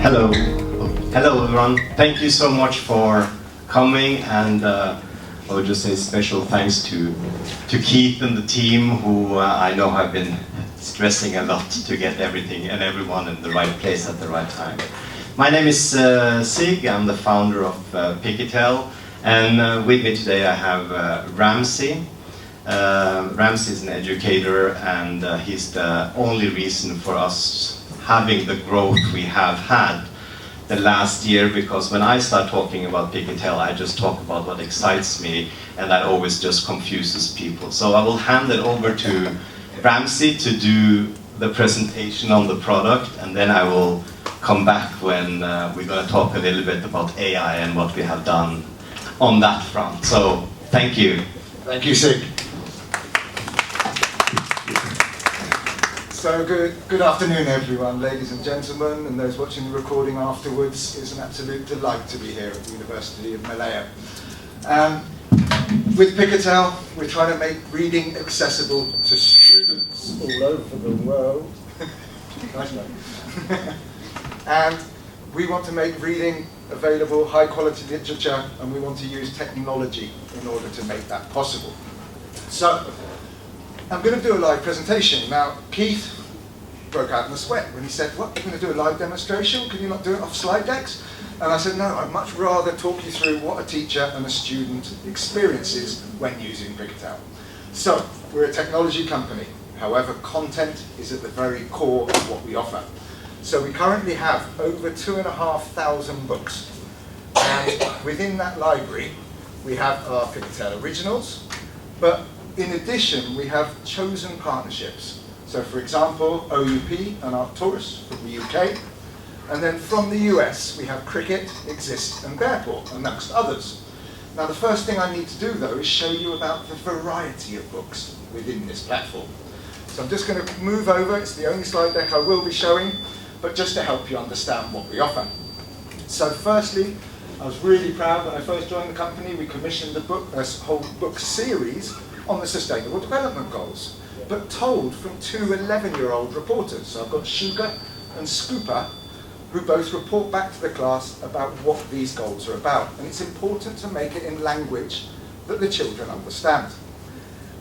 Hello. Hello everyone. Thank you so much for coming, and I would just say special thanks to Keith and the team, who I know have been stressing a lot to get everything and everyone in the right place at the right time. My name is Sig. I'm the founder of Pickatale, and with me today I have Ramsay. Ramsay is an educator, and he's the only reason for us having the growth we have had the last year, because when I start talking about Pickatale, I just talk about what excites me, and that always just confuses people. So I will hand it over to Ramsay to do the presentation on the product, and then I will come back when we're going to talk a little bit about AI and what we have done on that front. So thank you. Thank you, Sig. So good afternoon, everyone, ladies and gentlemen, and those watching the recording afterwards. It's an absolute delight to be here at the University of Malaya. With Pickatale, we're trying to make reading accessible to students all over the world. Nice one. And we want to make reading available, high quality literature, and we want to use technology in order to make that possible. So, I'm going to do a live presentation. Now, Keith broke out in a sweat when he said, "What, you're going to do a live demonstration? Can you not do it off slide decks?" And I said, "No, I'd much rather talk you through what a teacher and a student experiences when using Pickatale." So, we're a technology company. However, content is at the very core of what we offer. So we currently have over 2,500 books. And within that library, we have our Pickatale originals, but in addition, we have chosen partnerships. So for example, OUP and Arcturus from the UK. And then from the US, we have Cricket, Exist and Bearpaw, amongst others. Now the first thing I need to do though is show you about the variety of books within this platform. So I'm just going to move over, it's the only slide deck I will be showing, but just to help you understand what we offer. So firstly, I was really proud when I first joined the company, we commissioned a whole book series on the Sustainable Development Goals, but told from two 11-year-old reporters. So I've got Sugar and Scooper, who both report back to the class about what these goals are about. And it's important to make it in language that the children understand.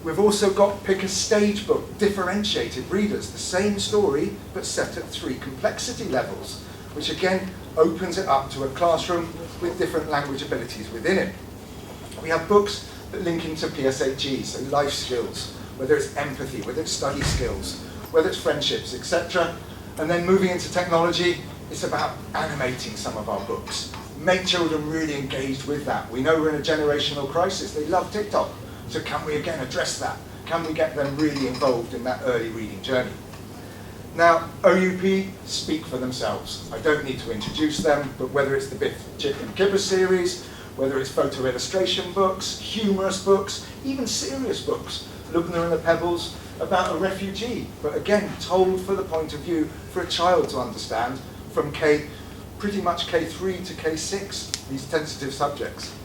We've also got Pick a Stage book, differentiated readers, the same story, but set at 3 complexity levels, which again opens it up to a classroom with different language abilities within it. We have books that link into PSHE, so life skills, whether it's empathy, whether it's study skills, whether it's friendships, etc. And then moving into technology, it's about animating some of our books. Make children really engaged with that. We know we're in a generational crisis. They love TikTok. So can we again address that? Can we get them really involved in that early reading journey? Now, OUP speak for themselves. I don't need to introduce them, but whether it's the Biff, Chip and Kipper series, whether it's photo illustration books, humorous books, even serious books, Lubna and the Pebbles, about a refugee, but again, told for the point of view for a child to understand from pretty much K3 to K6, these sensitive subjects.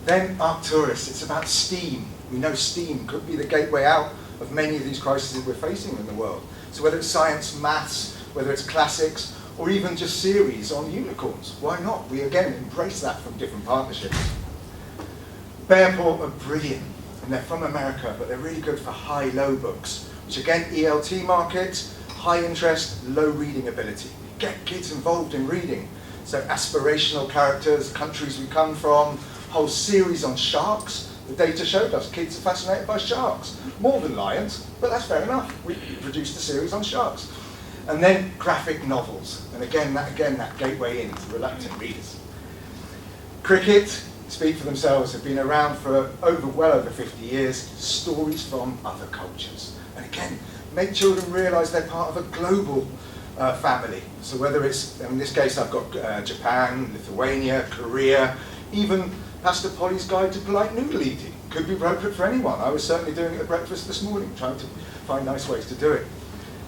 Then Arcturus, it's about STEAM. We know STEAM could be the gateway out of many of these crises we're facing in the world. So whether it's science, maths, whether it's classics, or even just series on unicorns, why not? We again embrace that from different partnerships. Bearpaw are brilliant, and they're from America, but they're really good for high-low books, which again, ELT market, high interest, low reading ability. Get kids involved in reading. So aspirational characters, countries we come from, whole series on sharks. The data showed us kids are fascinated by sharks, more than lions, but that's fair enough. We produced a series on sharks. And then graphic novels, and again that gateway in to reluctant readers. Cricket speak for themselves, have been around for well over 50 years, stories from other cultures. And again, make children realise they're part of a global family. So whether it's, in this case I've got Japan, Lithuania, Korea, even Pastor Polly's Guide to Polite Noodle Eating. Could be appropriate for anyone. I was certainly doing it at breakfast this morning, trying to find nice ways to do it.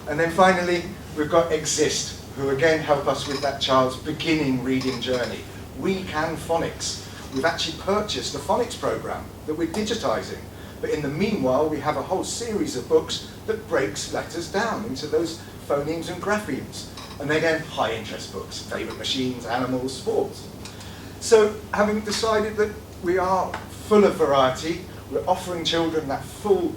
And then finally, we've got Exist, who again help us with that child's beginning reading journey. We Can Phonics. We've actually purchased a phonics program that we're digitizing. But in the meanwhile, we have a whole series of books that breaks letters down into those phonemes and graphemes. And then again, high interest books, favourite machines, animals, sports. So having decided that we are full of variety, we're offering children that full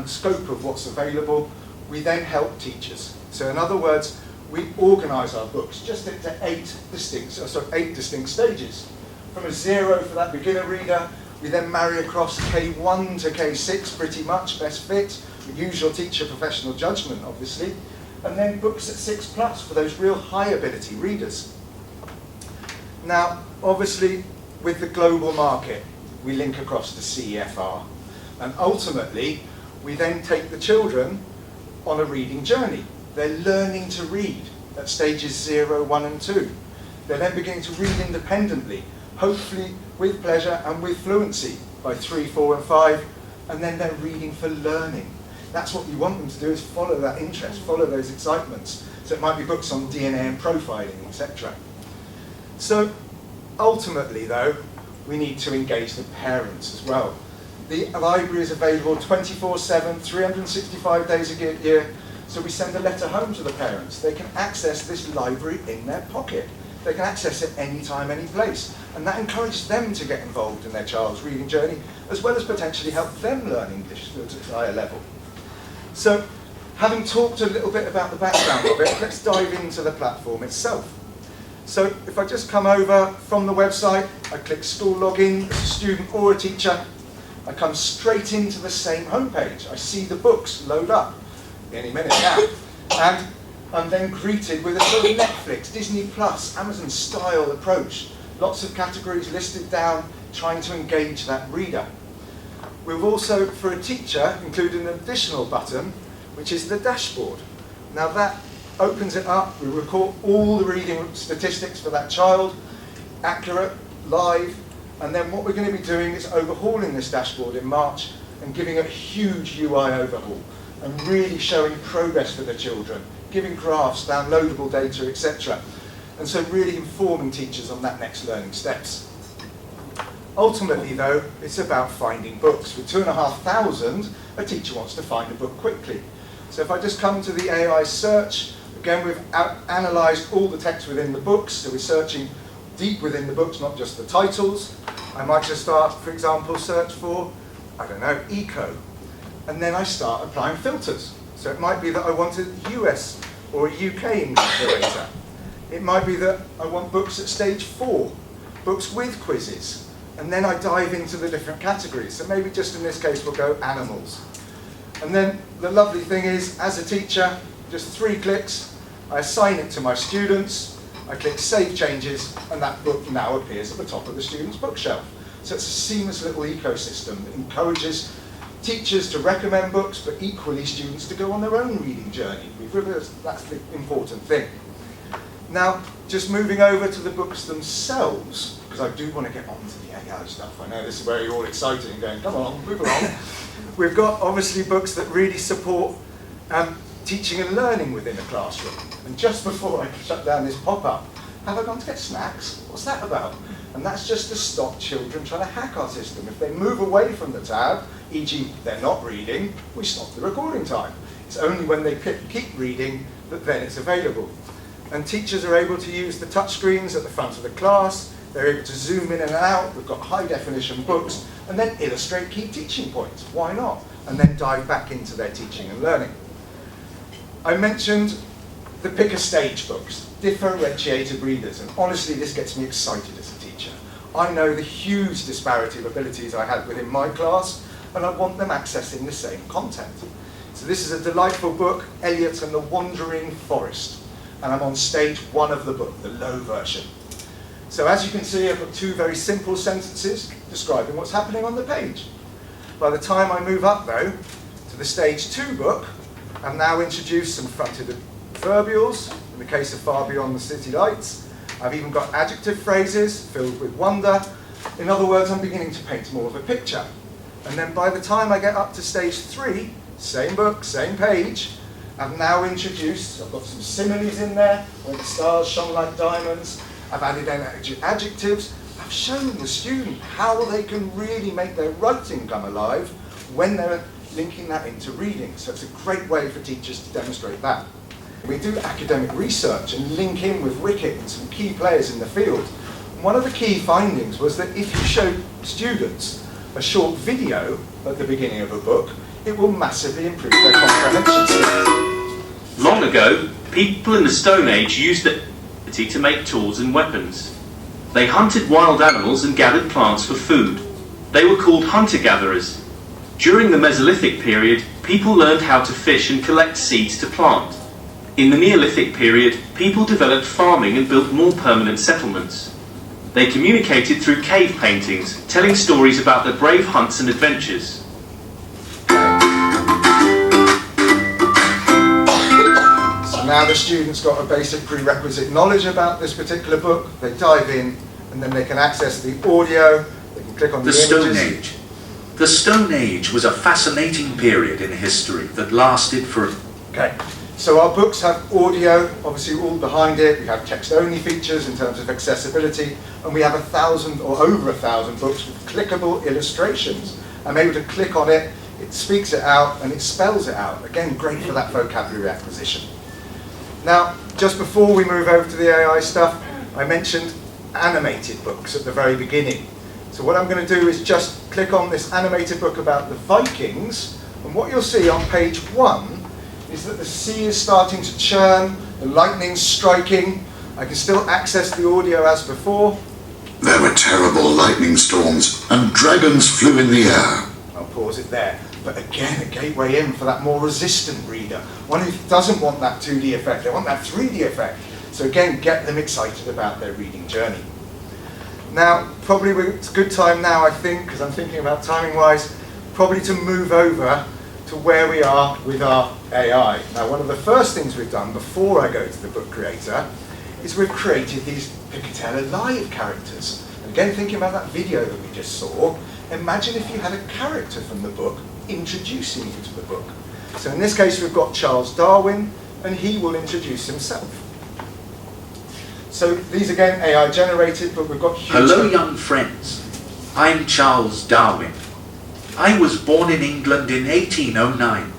scope of what's available, we then help teachers. So in other words, we organise our books just into 8 distinct stages. From a 0 for that beginner reader, we then marry across K1 to K6 pretty much, best fit. We use your teacher professional judgment, obviously. And then books at 6+ for those real high ability readers. Now, obviously, with the global market, we link across to CEFR. And ultimately, we then take the children on a reading journey. They're learning to read at stages 0, 1 and 2. They're then beginning to read independently, hopefully with pleasure and with fluency by 3, 4 and 5, and then they're reading for learning. That's what you want them to do, is follow that interest, follow those excitements. So it might be books on DNA and profiling, etc. So ultimately though, we need to engage the parents as well. The library is available 24/7, 365 days a year, so we send a letter home to the parents. They can access this library in their pocket. They can access it anytime, any place. And that encourages them to get involved in their child's reading journey, as well as potentially help them learn English at a higher level. So, having talked a little bit about the background of it, let's dive into the platform itself. So, if I just come over from the website, I click school login as a student or a teacher, I come straight into the same homepage. I see the books load up any minute now. And I'm then greeted with a sort of Netflix, Disney Plus, Amazon style approach. Lots of categories listed down, trying to engage that reader. We've also, for a teacher, included an additional button, which is the dashboard. Now that opens it up, we record all the reading statistics for that child, accurate, live, and then what we're going to be doing is overhauling this dashboard in March and giving it a huge UI overhaul and really showing progress for the children, giving graphs, downloadable data, etc. And so really informing teachers on that next learning steps. Ultimately though, it's about finding books. With 2,500, a teacher wants to find a book quickly. So if I just come to the AI search, again we've analysed all the text within the books, so we're searching deep within the books, not just the titles. I might just start, for example, search for, I don't know, eco. And then I start applying filters. So it might be that I want a US or a UK English narrator. It might be that I want books at stage 4, books with quizzes. And then I dive into the different categories. So maybe just in this case we'll go animals. And then the lovely thing is, as a teacher, just 3 clicks, I assign it to my students, I click Save Changes, and that book now appears at the top of the student's bookshelf. So it's a seamless little ecosystem that encourages teachers to recommend books, but equally students to go on their own reading journey. We've realised that's the important thing. Now, just moving over to the books themselves, because I do want to get on to the AI stuff. I know this is where you're all excited and going, come on, move along. We've got obviously books that really support teaching and learning within a classroom. And just before I shut down this pop-up, have I gone to get snacks? What's that about? And that's just to stop children trying to hack our system. If they move away from the tab, e.g. they're not reading, we stop the recording time. It's only when they keep reading that then it's available. And teachers are able to use the touchscreens at the front of the class, they're able to zoom in and out, we've got high definition books, and then illustrate key teaching points. Why not? And then dive back into their teaching and learning. I mentioned the pick a stage books, differentiated readers, and honestly this gets me excited as a teacher. I know the huge disparity of abilities I had within my class, and I want them accessing the same content. So this is a delightful book, Eliot and the Wandering Forest, and I'm on stage 1 of the book, the low version. So as you can see, I've got 2 very simple sentences describing what's happening on the page. By the time I move up though, to the stage 2 book, I've now introduced some fronted adverbials, in the case of Far Beyond the City Lights. I've even got adjective phrases filled with wonder. In other words, I'm beginning to paint more of a picture. And then by the time I get up to stage 3, same book, same page, I've now introduced, I've got some similes in there, where the stars shone like diamonds. I've added in adjectives. I've shown the student how they can really make their writing come alive when they're linking that into reading. So it's a great way for teachers to demonstrate that. We do academic research and link in with Wicked and some key players in the field. And one of the key findings was that if you show students a short video at the beginning of a book, it will massively improve their comprehension skills. Long ago, people in the Stone Age used it to make tools and weapons. They hunted wild animals and gathered plants for food. They were called hunter-gatherers. During the Mesolithic period, people learned how to fish and collect seeds to plant. In the Neolithic period, people developed farming and built more permanent settlements. They communicated through cave paintings, telling stories about their brave hunts and adventures. Now the students got a basic prerequisite knowledge about this particular book. They dive in and then they can access the audio, they can click on the images. Stone Age. The Stone Age was a fascinating period in history that lasted for... Okay, so our books have audio, obviously all behind it. We have text-only features in terms of accessibility, and we have 1,000 or over 1,000 books with clickable illustrations. I'm able to click on it, it speaks it out, and it spells it out. Again, great for that vocabulary acquisition. Now, just before we move over to the AI stuff, I mentioned animated books at the very beginning. So what I'm going to do is just click on this animated book about the Vikings, and what you'll see on page 1 is that the sea is starting to churn, the lightning's striking. I can still access the audio as before. There were terrible lightning storms, and dragons flew in the air. I'll pause it there. But again, a gateway in for that more resistant reader, one who doesn't want that 2D effect, they want that 3D effect. So again, get them excited about their reading journey. Now, probably it's a good time now, I think, because I'm thinking about timing-wise, probably to move over to where we are with our AI. Now, one of the first things we've done before I go to the book creator is we've created these Pickatale live characters. And again, thinking about that video that we just saw, imagine if you had a character from the book introducing you to the book. So in this case, we've got Charles Darwin, and he will introduce himself. So these again AI generated, but we've got huge... Hello young friends, I'm Charles Darwin. I was born in England in 1809.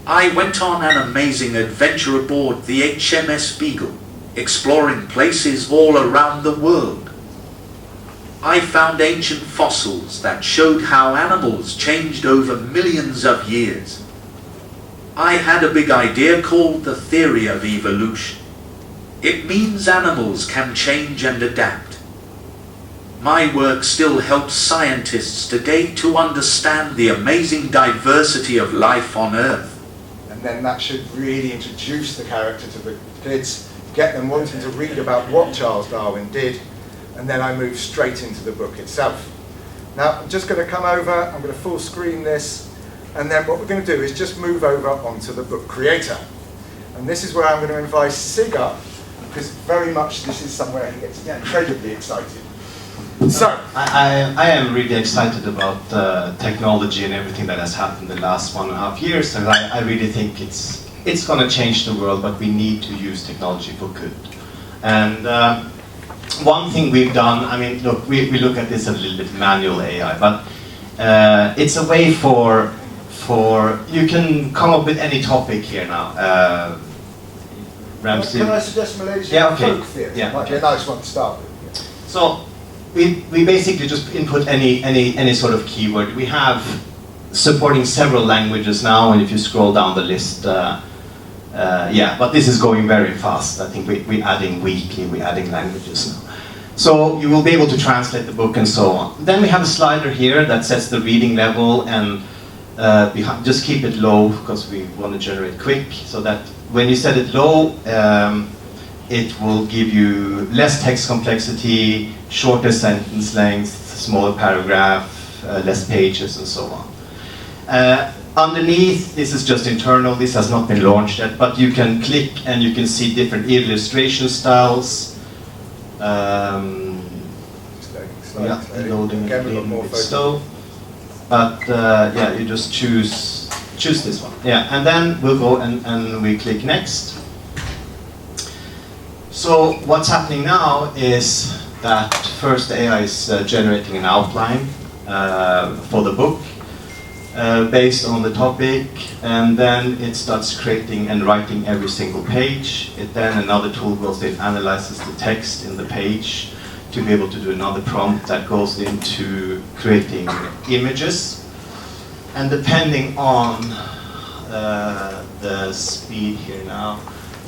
I went on an amazing adventure aboard the HMS Beagle, exploring places all around the world. I found ancient fossils that showed how animals changed over millions of years. I had a big idea called the theory of evolution. It means animals can change and adapt. My work still helps scientists today to understand the amazing diversity of life on Earth. And then that should really introduce the character to the kids, get them wanting to read about what Charles Darwin did, and then I move straight into the book itself. Now, I'm just going to come over, I'm going to full screen this, and then what we're going to do is just move over onto the book creator. And this is where I'm going to invite Sig up, because very much this is somewhere he gets incredibly excited. So, I am really excited about technology and everything that has happened in the last 1.5 years, and I really think it's going to change the world, but we need to use technology for good. And one thing we've done, I mean, look, we look at this a little bit manual AI, but it's a way for you can come up with any topic here now. Ramsay. Can I suggest Malaysian folk theatre? Yeah, Might be a nice one to start with. Yeah. So we basically just input any sort of keyword. We have supporting several languages now, and if you scroll down the list, yeah, but this is going very fast. I think we're adding weekly, we're adding languages now. So you will be able to translate the book and so on. Then we have a slider here that sets the reading level, and just keep it low because we want to generate quick, so that when you set it low, it will give you less text complexity, shorter sentence length, smaller paragraph, less pages, and so on. Underneath, this is just internal, this has not been launched yet, but you can click and you can see different illustration styles. Yeah, loading a little bit slow. But yeah, you just choose this one. Yeah, and then we'll go and we click next. So what's happening now is that first the AI is generating an outline for the book. based on the topic, and then it starts creating and writing every single page. Then another tool goes in, analyzes the text in the page to be able to do another prompt that goes into creating images. And depending on the speed here now,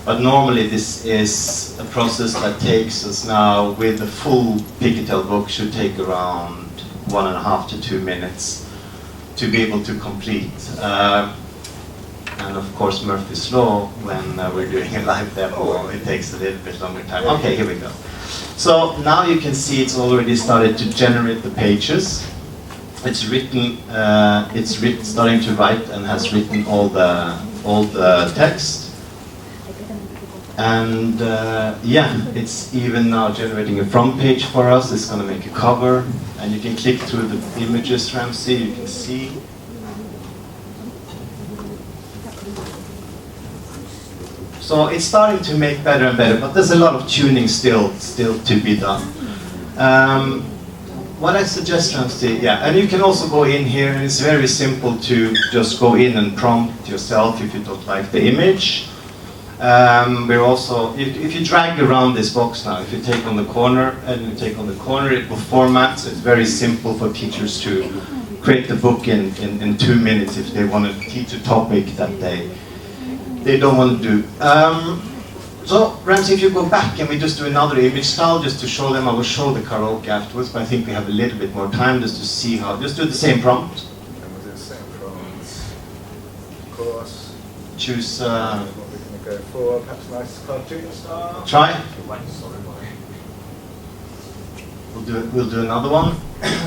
but normally this is a process that takes us now, with the full Pickatale book, should take around 1.5 to 2 minutes to be able to complete. And of course Murphy's Law, when we're doing a live demo, it takes a little bit longer time. Okay, here we go. So now you can see it's already started to generate the pages. It's written, starting to write, and has written all the text. And yeah, it's even now generating a front page for us. It's going to make a cover, and you can click through the images, Ramsay, you can see. So it's starting to make better and better, but there's a lot of tuning still to be done. What I suggest, Ramsay, yeah, and you can also go in here, and it's very simple to just go in and prompt yourself if you don't like the image. We're also, if you drag around this box now, if you take on the corner and you take on the corner, it will format, so it's very simple for teachers to create the book in 2 minutes if they want to teach a topic that they don't want to do. So, Ramsay, if you go back and we just do another image style just to show them, I will show the karaoke afterwards, but I think we have a little bit more time just to see how, just do the same prompt. And we'll do the same prompt. Of course. Choose, what we're going to go for, perhaps nice cartoon style. try. We'll do another one,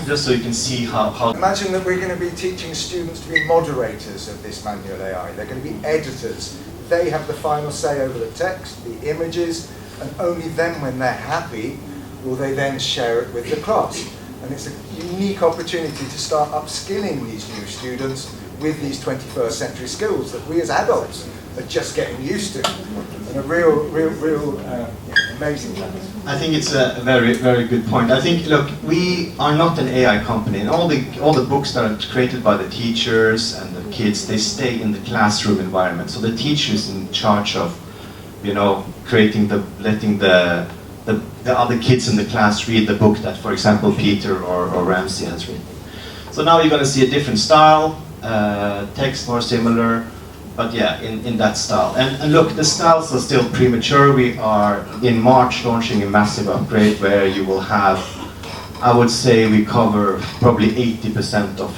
just so you can see how. Imagine that we're going to be teaching students to be moderators of this manual AI. They're going to be editors. They have the final say over the text, the images, and only then, when they're happy, will they then share it with the class. And it's a unique opportunity to start upskilling these new students with these 21st century skills that we as adults are just getting used to. And a real amazing challenge. I think it's a very, very good point. I think, look, we are not an AI company, and all the books that are created by the teachers and the kids, they stay in the classroom environment. So the teacher is in charge of, creating letting the other kids in the class read the book that, for example, Peter or Ramsay has written. So now you're going to see a different style, text more similar, but yeah, in that style. And look, the styles are still premature. We are in March launching a massive upgrade where you will have, I would say we cover probably 80% of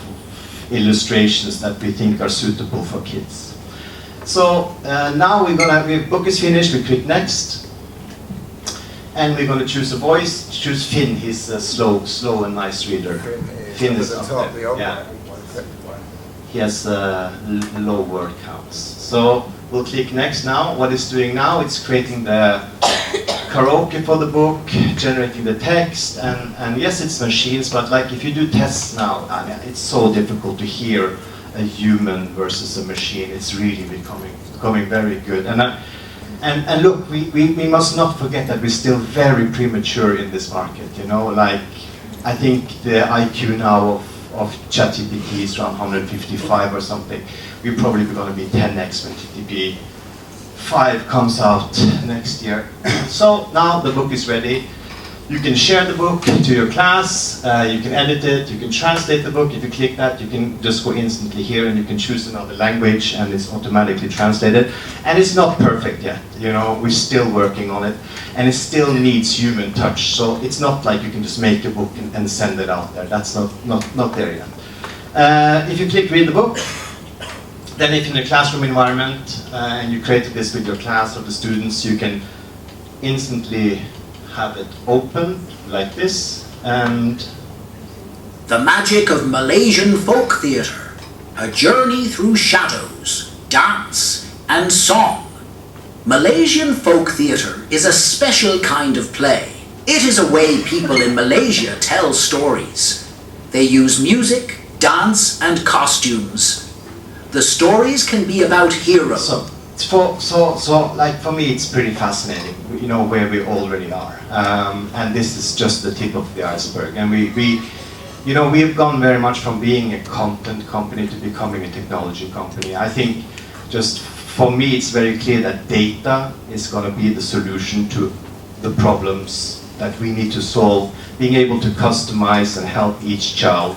illustrations that we think are suitable for kids. So now the book is finished, we click next. And we're going to choose a voice, choose Finn, he's a slow and nice reader. Finn is up there, yeah. He has low word counts. So we'll click next now. What it's doing now, it's creating the karaoke for the book, generating the text, and yes, it's machines, but like if you do tests now, it's so difficult to hear a human versus a machine. It's really becoming very good. And look, we must not forget that we're still very premature in this market. Like I think the IQ now of ChatGPT is around 155 or something. We're probably going to be 10x when GTP 5 comes out next year. So now the book is ready. You can share the book to your class, you can edit it, you can translate the book. If you click that, you can just go instantly here and you can choose another language and it's automatically translated. And it's not perfect yet, we're still working on it. And it still needs human touch, so it's not like you can just make a book and send it out there. That's not there yet. If you click read the book, then if in a classroom environment and you created this with your class or the students, you can instantly have it open like this, and The Magic of Malaysian Folk Theatre, a journey through shadows, dance and song. Malaysian folk theatre is a special kind of play. It is a way people in Malaysia tell stories. They use music, dance and costumes. The stories can be about heroes. So like for me it's pretty fascinating, where we already are, and this is just the tip of the iceberg, and you know, we've gone very much from being a content company to becoming a technology company. I think just for me it's very clear that data is going to be the solution to the problems that we need to solve, being able to customize and help each child.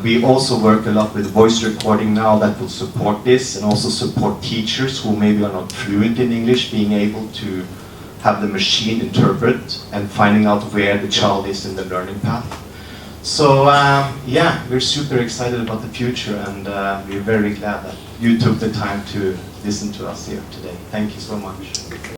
We also work a lot with voice recording now that will support this, and also support teachers who maybe are not fluent in English, being able to have the machine interpret and finding out where the child is in the learning path. So yeah, we're super excited about the future, and we're very glad that you took the time to listen to us here today. Thank you so much.